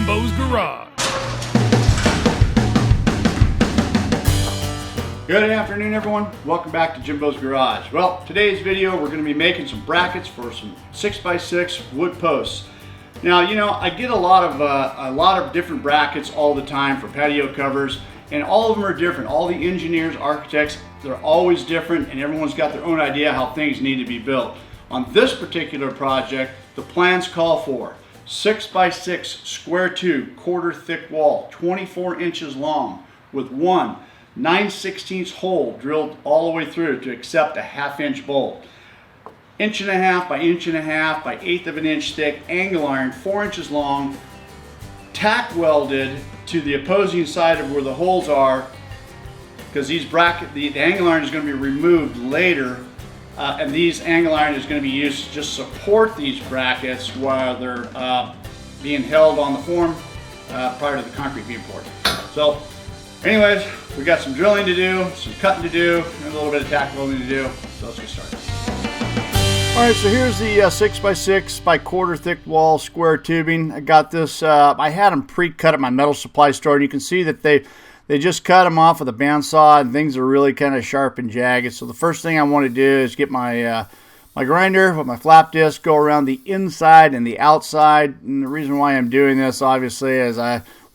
Jimbo's Garage. Good afternoon, everyone. Welcome back to Jimbo's Garage. Well, today's video we're going to be making some brackets for some 6x6 wood posts. Now, you know, I get a lot of different brackets all the time for patio covers, and all of them are different. All the engineers, architects, they're always different, and everyone's got their own idea how things need to be built. On this particular project, the plans call for 6x6 square tube, quarter thick wall, 24 inches long, with one 9/16 hole drilled all the way through to accept a 1/2 inch bolt. 1.5 by 1.5 by 1/8 of an inch thick angle iron, 4 inches long, tack welded to the opposing side of where the holes are, because these the angle iron is going to be removed later, and these angle iron is going to be used to just support these brackets while they're being held on the form prior to the concrete being poured. So anyways, we got some drilling to do, some cutting to do, and a little bit of tack welding to do, so let's get started. Alright, so here's the 6x6 by quarter thick wall square tubing. I got this, I had them pre-cut at my metal supply store, and you can see that they just cut them off with a bandsaw, and things are really kind of sharp and jagged. So the first thing I want to do is get my my grinder with my flap disc, go around the inside and the outside. And the reason why I'm doing this, obviously, is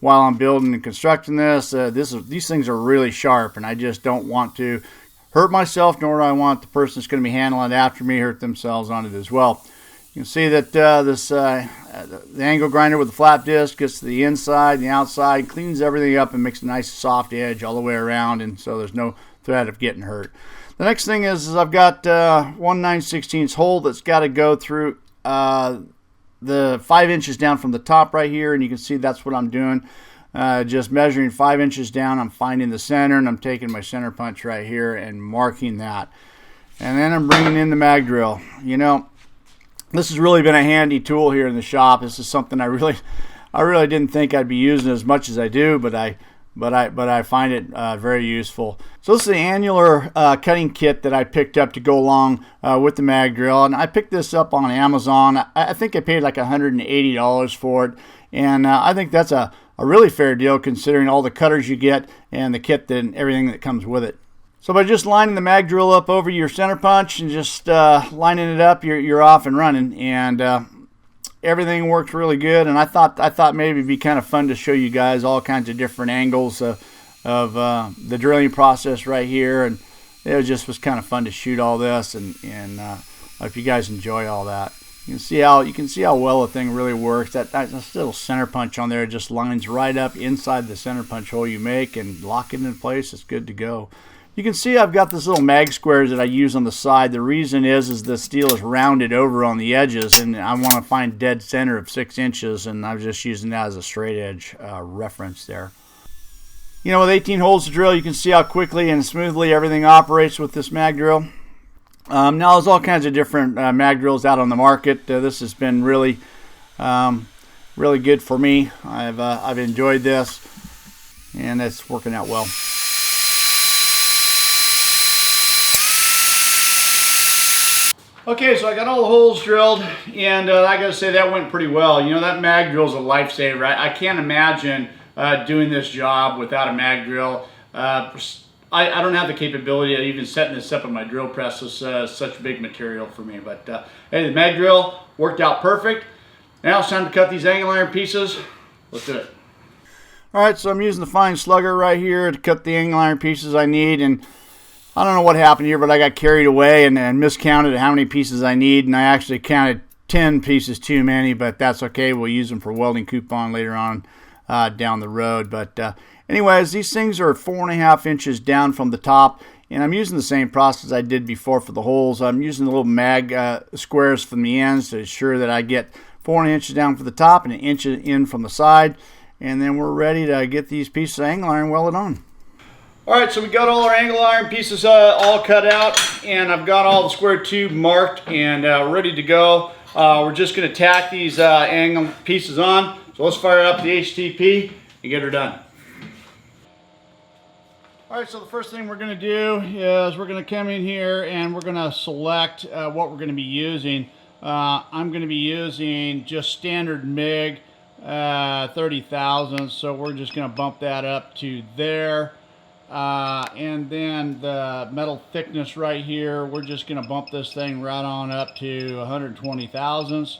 while I'm building and constructing this, these things are really sharp, and I just don't want to hurt myself, nor do I want the person that's going to be handling it after me hurt themselves on it as well. You can see that the angle grinder with the flap disc gets to the inside and the outside, cleans everything up, and makes a nice soft edge all the way around, and so there's no threat of getting hurt. The next thing is I've got one 9/16 hole that's got to go through the 5 inches down from the top right here, and you can see that's what I'm doing. Just measuring 5 inches down, I'm finding the center, and I'm taking my center punch right here and marking that. And then I'm bringing in the mag drill. You know, this has really been a handy tool here in the shop. This is something I really didn't think I'd be using as much as I do, but I find it very useful. So this is the annular cutting kit that I picked up to go along with the mag drill, and I picked this up on Amazon. I think I paid like $180 for it, and I think that's a really fair deal considering all the cutters you get and the kit and everything that comes with it. So by just lining the mag drill up over your center punch and just lining it up, you're off and running, and everything works really good. And I thought maybe it'd be kind of fun to show you guys all kinds of different angles of the drilling process right here, and it was kind of fun to shoot all this, and hope you guys enjoy all that. You can see how well the thing really works. That little center punch on there just lines right up inside the center punch hole you make, and lock it in place. It's good to go. You can see I've got this little mag squares that I use on the side. The reason is the steel is rounded over on the edges, and I want to find dead center of 6 inches, and I'm just using that as a straight edge reference there. You know, with 18 holes to drill, you can see how quickly and smoothly everything operates with this mag drill. Now there's all kinds of different mag drills out on the market. This has been really good for me. I've enjoyed this, and it's working out well. Okay, so I got all the holes drilled, and I gotta say that went pretty well. You know, that mag drill is a lifesaver. I can't imagine doing this job without a mag drill. I don't have the capability of even setting this up in my drill press. It's such big material for me. But hey, the mag drill worked out perfect. Now it's time to cut these angle iron pieces. Let's do it. Alright, so I'm using the Fein slugger right here to cut the angle iron pieces I need, and I don't know what happened here, but I got carried away and miscounted how many pieces I need, and I actually counted 10 pieces too many, but that's okay. We'll use them for welding coupon later on down the road. But anyways, these things are 4.5 inches down from the top, and I'm using the same process I did before for the holes. I'm using the little mag squares from the ends to ensure that I get 4 inches down from the top and 1 inch in from the side, and then we're ready to get these pieces of angle iron welded on. Alright, so we got all our angle iron pieces all cut out, and I've got all the square tube marked and ready to go. We're just going to tack these angle pieces on. So let's fire up the HTP and get her done. Alright, so the first thing we're going to do is we're going to come in here and we're going to select what we're going to be using. I'm going to be using just standard MIG 30 thousandths, so we're just going to bump that up to there. And then the metal thickness right here, we're just going to bump this thing right on up to 120 thousandths.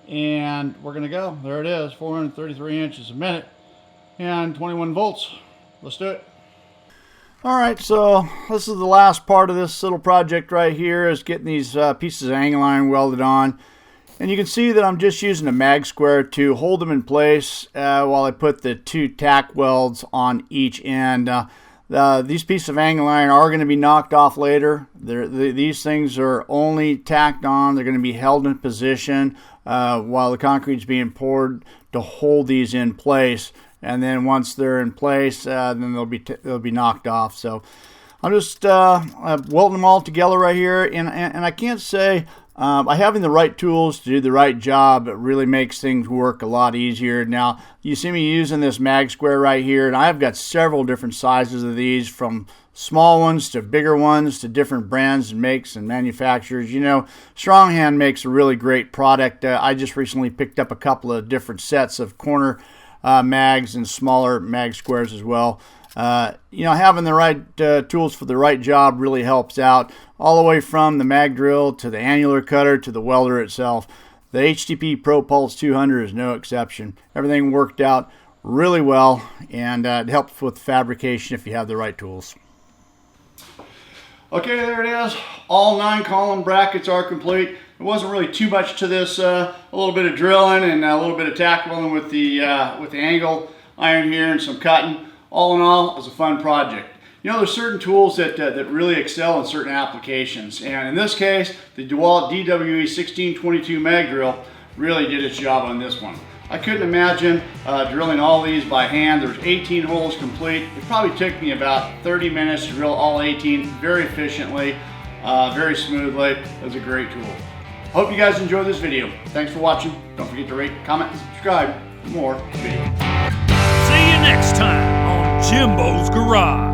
And we're going to go. There it is, 433 inches a minute and 21 volts. Let's do it. All right, so this is the last part of this little project right here, is getting these pieces of angle iron welded on. And you can see that I'm just using a mag square to hold them in place while I put the 2 tack welds on each end. These pieces of angle iron are going to be knocked off later. These things are only tacked on. They're going to be held in position while the concrete's being poured to hold these in place. And then once they're in place, then they'll be knocked off. So I'm just welding them all together right here. And I can't say by having the right tools to do the right job, it really makes things work a lot easier. Now, you see me using this mag square right here, and I've got several different sizes of these, from small ones to bigger ones to different brands and makes and manufacturers. You know, Stronghand makes a really great product. I just recently picked up a couple of different sets of corner mags and smaller mag squares as well. You know, having the right tools for the right job really helps out, all the way from the mag drill to the annular cutter to the welder itself. The HTP Pro Pulse 200 is no exception. Everything worked out really well, and it helps with fabrication if you have the right tools. Okay, there it is. All 9 column brackets are complete. It wasn't really too much to this. A little bit of drilling and a little bit of tack welding with the angle iron here and some cutting. All in all, it was a fun project. You know, there's certain tools that really excel in certain applications, and in this case, the Dewalt DWE 1622 mag drill really did its job on this one. I couldn't imagine drilling all these by hand. There's 18 holes complete. It probably took me about 30 minutes to drill all 18 very efficiently, very smoothly. It was a great tool. Hope you guys enjoyed this video. Thanks for watching. Don't forget to rate, comment, and subscribe for more videos. See you next time on Jimbo's Garage.